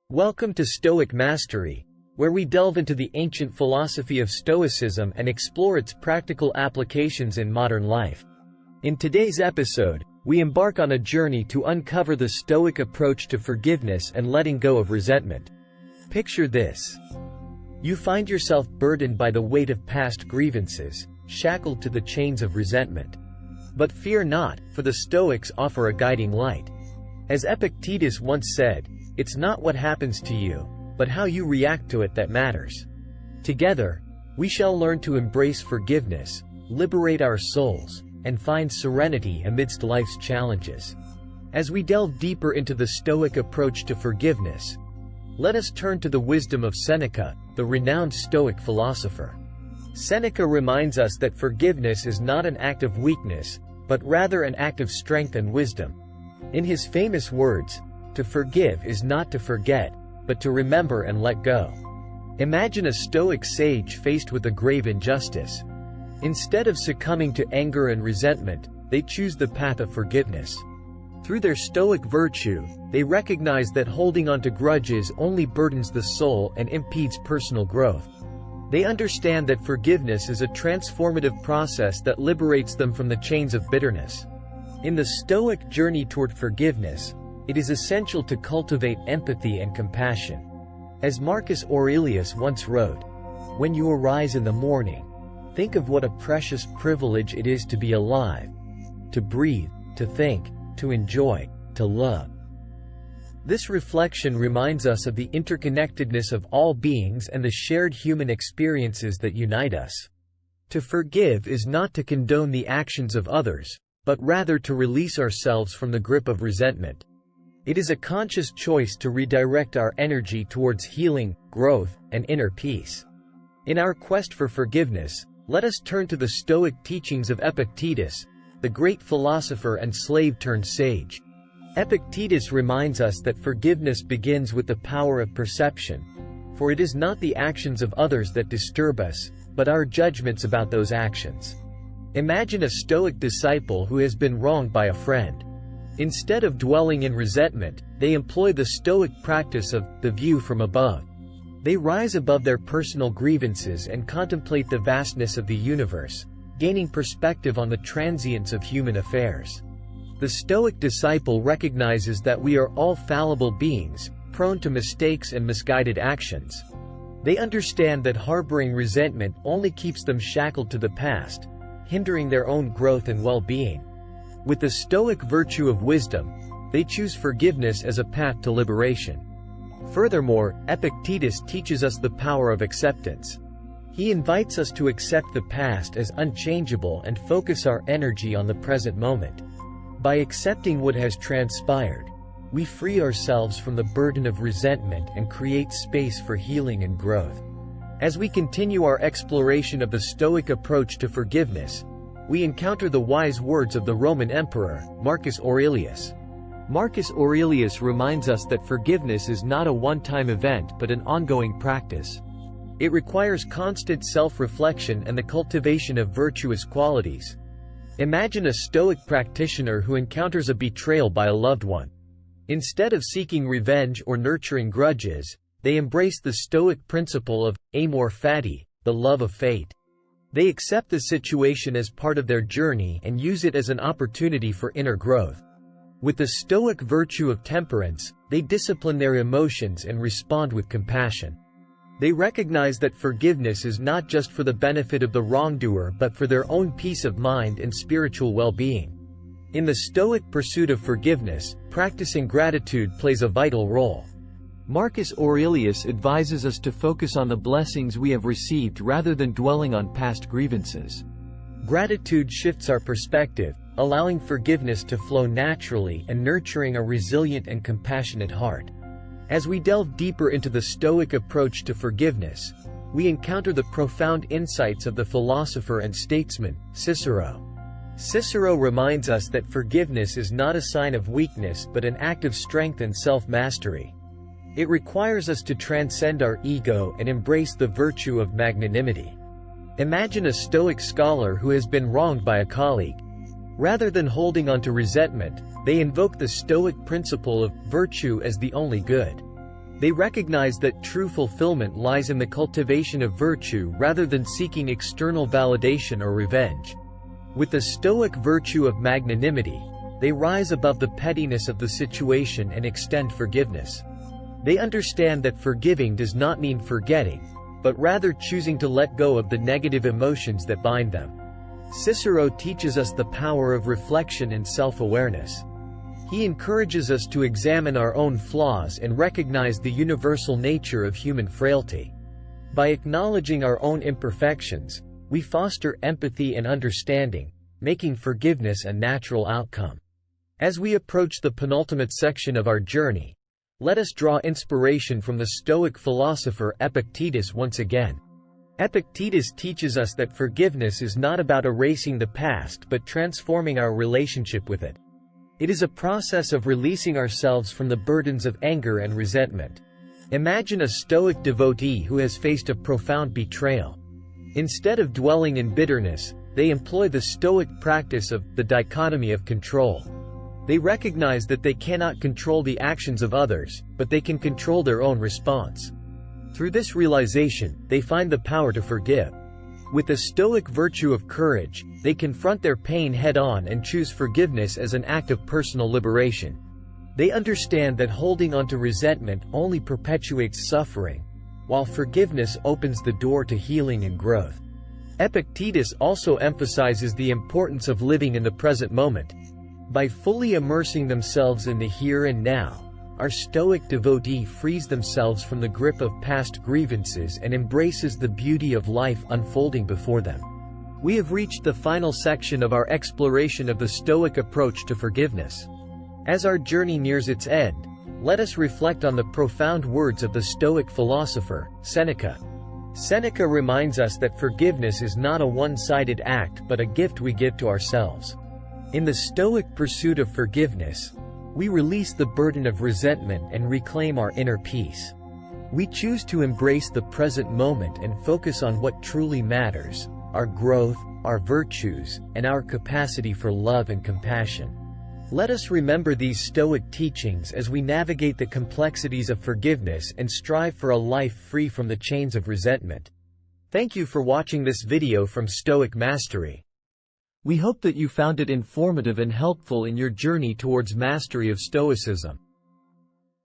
Welcome to Stoic Mastery, where we delve into the ancient philosophy of Stoicism and explore its practical applications in modern life. In today's episode, we embark on a journey to uncover the Stoic approach to forgiveness and letting go of resentment. Picture this. You find yourself burdened by the weight of past grievances, shackled to the chains of resentment. But fear not, for the Stoics offer a guiding light. As Epictetus once said, "It's not what happens to you, but how you react to it that matters." Together, we shall learn to embrace forgiveness, liberate our souls, and find serenity amidst life's challenges. As we delve deeper into the Stoic approach to forgiveness, let us turn to the wisdom of Seneca, the renowned Stoic philosopher. Seneca reminds us that forgiveness is not an act of weakness, but rather an act of strength and wisdom. In his famous words, "To forgive is not to forget, but to remember and let go." Imagine a Stoic sage faced with a grave injustice. Instead of succumbing to anger and resentment, they choose the path of forgiveness. Through their Stoic virtue, they recognize that holding on to grudges only burdens the soul and impedes personal growth. They understand that forgiveness is a transformative process that liberates them from the chains of bitterness. In the Stoic journey toward forgiveness, it is essential to cultivate empathy and compassion. As Marcus Aurelius once wrote, "When you arise in the morning, think of what a precious privilege it is to be alive, to breathe, to think, to enjoy, to love." This reflection reminds us of the interconnectedness of all beings and the shared human experiences that unite us. To forgive is not to condone the actions of others, but rather to release ourselves from the grip of resentment. It is a conscious choice to redirect our energy towards healing, growth, and inner peace. In our quest for forgiveness, let us turn to the Stoic teachings of Epictetus, the great philosopher and slave-turned-sage. Epictetus reminds us that forgiveness begins with the power of perception, for it is not the actions of others that disturb us, but our judgments about those actions. Imagine a Stoic disciple who has been wronged by a friend. Instead of dwelling in resentment, they employ the Stoic practice of the view from above. They rise above their personal grievances and contemplate the vastness of the universe, gaining perspective on the transience of human affairs. The Stoic disciple recognizes that we are all fallible beings, prone to mistakes and misguided actions. They understand that harboring resentment only keeps them shackled to the past, hindering their own growth and well-being. With the Stoic virtue of wisdom, they choose forgiveness as a path to liberation. Furthermore, Epictetus teaches us the power of acceptance. He invites us to accept the past as unchangeable and focus our energy on the present moment. By accepting what has transpired, we free ourselves from the burden of resentment and create space for healing and growth. As we continue our exploration of the Stoic approach to forgiveness, we encounter the wise words of the Roman Emperor, Marcus Aurelius. Marcus Aurelius reminds us that forgiveness is not a one-time event but an ongoing practice. It requires constant self-reflection and the cultivation of virtuous qualities. Imagine a Stoic practitioner who encounters a betrayal by a loved one. Instead of seeking revenge or nurturing grudges, they embrace the Stoic principle of amor fati, the love of fate. They accept the situation as part of their journey and use it as an opportunity for inner growth. With the Stoic virtue of temperance, they discipline their emotions and respond with compassion. They recognize that forgiveness is not just for the benefit of the wrongdoer but for their own peace of mind and spiritual well-being. In the Stoic pursuit of forgiveness, practicing gratitude plays a vital role. Marcus Aurelius advises us to focus on the blessings we have received rather than dwelling on past grievances. Gratitude shifts our perspective, allowing forgiveness to flow naturally and nurturing a resilient and compassionate heart. As we delve deeper into the Stoic approach to forgiveness, we encounter the profound insights of the philosopher and statesman, Cicero. Cicero reminds us that forgiveness is not a sign of weakness but an act of strength and self-mastery. It requires us to transcend our ego and embrace the virtue of magnanimity. Imagine a Stoic scholar who has been wronged by a colleague. Rather than holding on to resentment, they invoke the Stoic principle of virtue as the only good. They recognize that true fulfillment lies in the cultivation of virtue rather than seeking external validation or revenge. With the Stoic virtue of magnanimity, they rise above the pettiness of the situation and extend forgiveness. They understand that forgiving does not mean forgetting, but rather choosing to let go of the negative emotions that bind them. Cicero teaches us the power of reflection and self-awareness. He encourages us to examine our own flaws and recognize the universal nature of human frailty. By acknowledging our own imperfections, we foster empathy and understanding, making forgiveness a natural outcome. As we approach the penultimate section of our journey, let us draw inspiration from the Stoic philosopher Epictetus once again. Epictetus teaches us that forgiveness is not about erasing the past but transforming our relationship with it. It is a process of releasing ourselves from the burdens of anger and resentment. Imagine a Stoic devotee who has faced a profound betrayal. Instead of dwelling in bitterness, they employ the Stoic practice of the dichotomy of control. They recognize that they cannot control the actions of others, but they can control their own response. Through this realization, they find the power to forgive. With the Stoic virtue of courage, they confront their pain head-on and choose forgiveness as an act of personal liberation. They understand that holding onto resentment only perpetuates suffering, while forgiveness opens the door to healing and growth. Epictetus also emphasizes the importance of living in the present moment. By fully immersing themselves in the here and now, our Stoic devotee frees themselves from the grip of past grievances and embraces the beauty of life unfolding before them. We have reached the final section of our exploration of the Stoic approach to forgiveness. As our journey nears its end, let us reflect on the profound words of the Stoic philosopher, Seneca. Seneca reminds us that forgiveness is not a one-sided act but a gift we give to ourselves. In the Stoic pursuit of forgiveness, we release the burden of resentment and reclaim our inner peace. We choose to embrace the present moment and focus on what truly matters: our growth, our virtues, and our capacity for love and compassion. Let us remember these Stoic teachings as we navigate the complexities of forgiveness and strive for a life free from the chains of resentment. Thank you for watching this video from Stoic Mastery. We hope that you found it informative and helpful in your journey towards mastery of Stoicism.